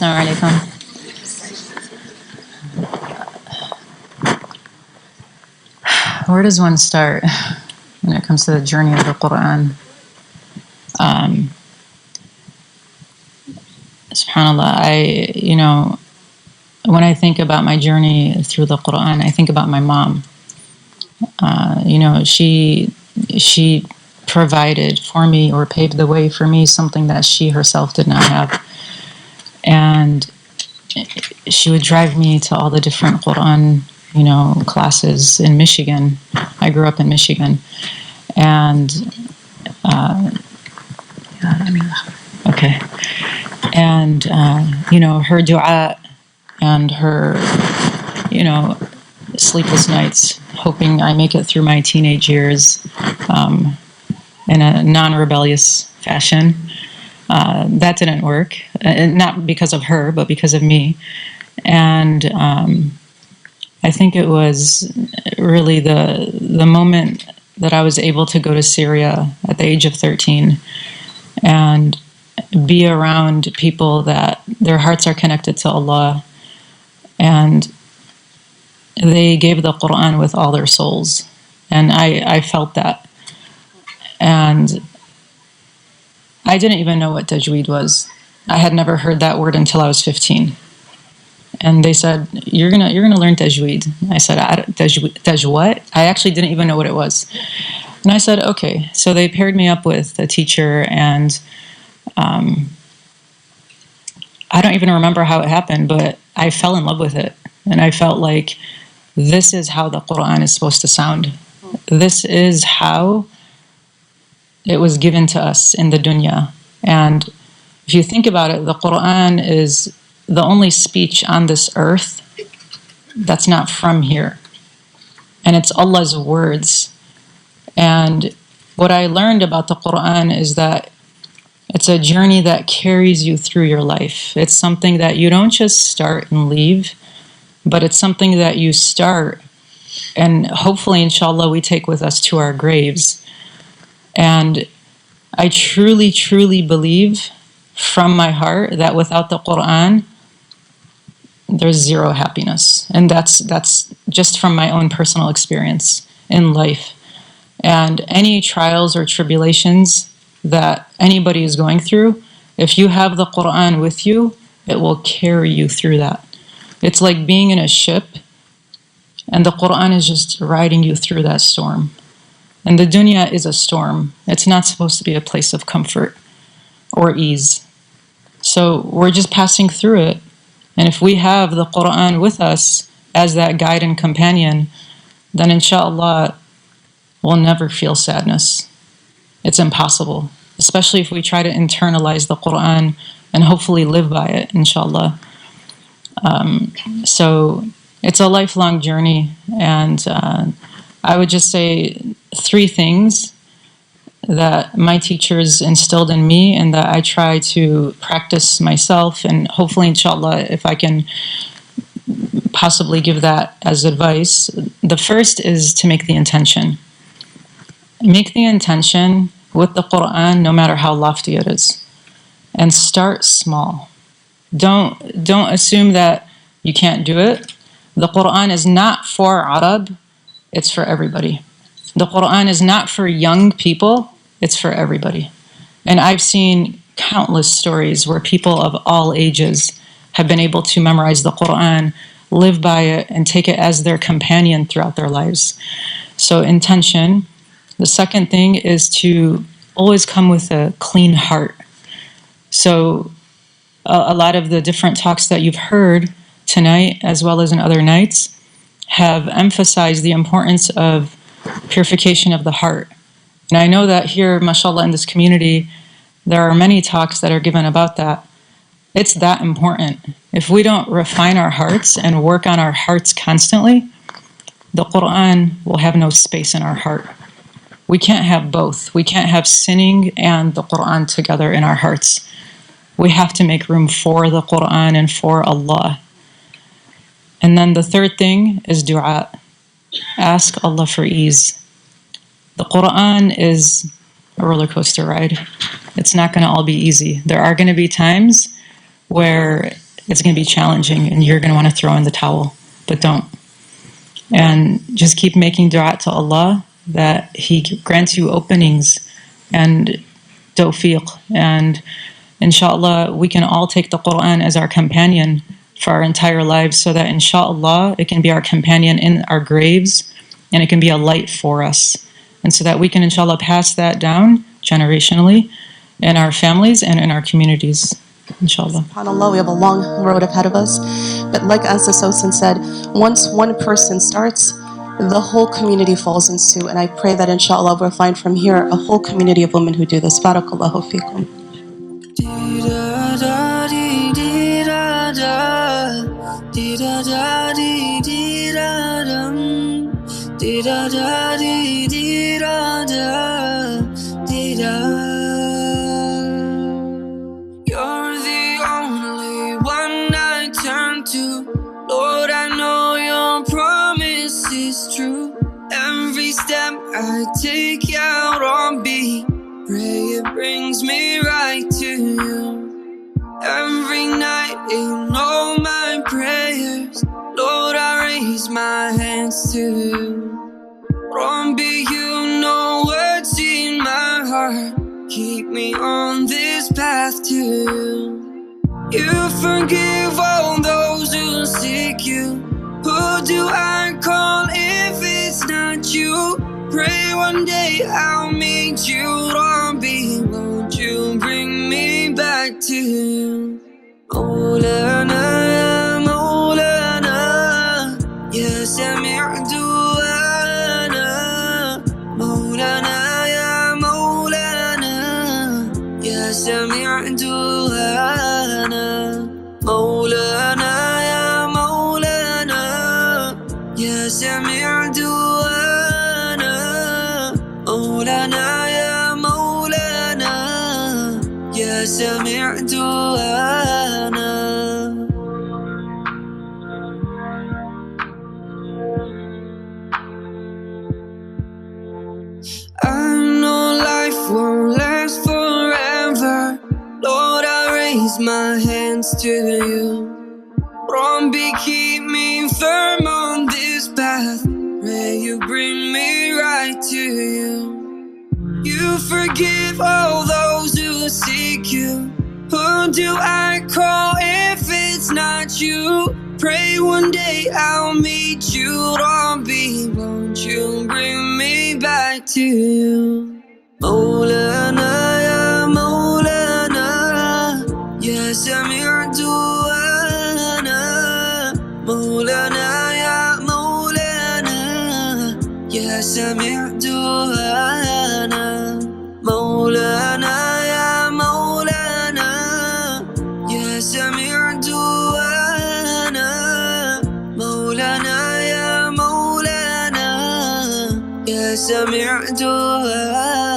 Assalamu alaikum. Where does one start when it comes to the journey of the Qur'an? SubhanAllah, when I think about my journey through the Qur'an, I think about my mom. She provided for me or paved the way for me something that she herself did not have. And she would drive me to all the different Qur'an, classes in Michigan. I grew up in Michigan. And, okay. And, her dua and her, sleepless nights, hoping I make it through my teenage years in a non-rebellious fashion. That didn't work, not because of her, but because of me. And I think it was really the moment that I was able to go to Syria at the age of 13 and be around people that their hearts are connected to Allah, and they gave the Qur'an with all their souls. And I felt that. And I didn't even know what Tajwid was. I had never heard that word until I was 15. And they said, you're gonna learn Tajwid. I said, Taj what? I actually didn't even know what it was. And I said, okay. So they paired me up with a teacher, and I don't even remember how it happened, but I fell in love with it. And I felt like this is how the Qur'an is supposed to sound. This is how it was given to us in the dunya. And if you think about it, the Qur'an is the only speech on this earth that's not from here. And it's Allah's words. And what I learned about the Qur'an is that it's a journey that carries you through your life. It's something that you don't just start and leave, but it's something that you start and hopefully, inshallah, we take with us to our graves. And I truly, truly believe from my heart that without the Qur'an, there's zero happiness. And that's just from my own personal experience in life. And any trials or tribulations that anybody is going through, if you have the Qur'an with you, it will carry you through that. It's like being in a ship, and the Qur'an is just riding you through that storm. And the dunya is a storm. It's not supposed to be a place of comfort or ease. So we're just passing through it. And if we have the Qur'an with us as that guide and companion, then inshallah, we'll never feel sadness. It's impossible, especially if we try to internalize the Qur'an and hopefully live by it, inshallah. So it's a lifelong journey, and I would just say 3 things that my teachers instilled in me and that I try to practice myself, and hopefully, inshallah, if I can possibly give that as advice. The first is to make the intention. Make the intention with the Qur'an, no matter how lofty it is, and start small. Don't assume that you can't do it. The Qur'an is not for Arab, it's for everybody. The Qur'an is not for young people, it's for everybody. And I've seen countless stories where people of all ages have been able to memorize the Qur'an, live by it, and take it as their companion throughout their lives. So intention. The second thing is to always come with a clean heart. So a lot of the different talks that you've heard tonight, as well as in other nights, have emphasized the importance of purification of the heart. And I know that here, mashallah, in this community, there are many talks that are given about that. It's that important. If we don't refine our hearts and work on our hearts constantly, the Qur'an will have no space in our heart. We can't have both. We can't have sinning and the Qur'an together in our hearts. We have to make room for the Qur'an and for Allah. And then the third thing is dua. Ask Allah for ease. The Qur'an is a roller coaster ride. It's not going to all be easy. There are going to be times where it's going to be challenging and you're going to want to throw in the towel, but don't. And just keep making dua to Allah that He grants you openings and tawfiq. And inshallah, we can all take the Qur'an as our companion for our entire lives, so that inshallah, it can be our companion in our graves and it can be a light for us. And so that we can inshallah pass that down generationally in our families and in our communities, inshallah. SubhanAllah, we have a long road ahead of us. But like as the Sultan said, once one person starts, the whole community falls in suit. And I pray that inshallah we'll find from here a whole community of women who do this. Barakallahu feekum. You're the only one I turn to. Lord, I know your promise is true. Every step I take, Ya Rabbi, pray it brings me right to you. Every night in all my prayers, Lord, I raise my hands to you. Rabbi, you know what's in my heart. Keep me on this path to you. You forgive all those who seek you. Who do I call if it's not you? Pray one day I'll meet you, Rabbi. Won't you bring me back to you? Maulana, ya Maulana, ya Sami' du'ana. Maulana, ya Maulana, ya Sami' du'ana. Maulana, ya Maulana, ya Sami' du'ana. Maulana, ya Maulana, ya Sami' du'ana. I know life won't last forever. Lord, I raise my hands to you. Rabbi, keep me firm on this path. Pray you bring me right to you. You forgive all those who seek you. Who do I call if it's not you? Pray one day I'll meet you, Rabbi. Won't you bring me back to you? Maulana, ya Maulana, ya Sami' du'ana. Maulana, ya Maulana, ya Sami' du'ana. Maulana, ya Maulana, ya Sami' du'ana. Maulana, ya Maulana, ya Sami' du'ana.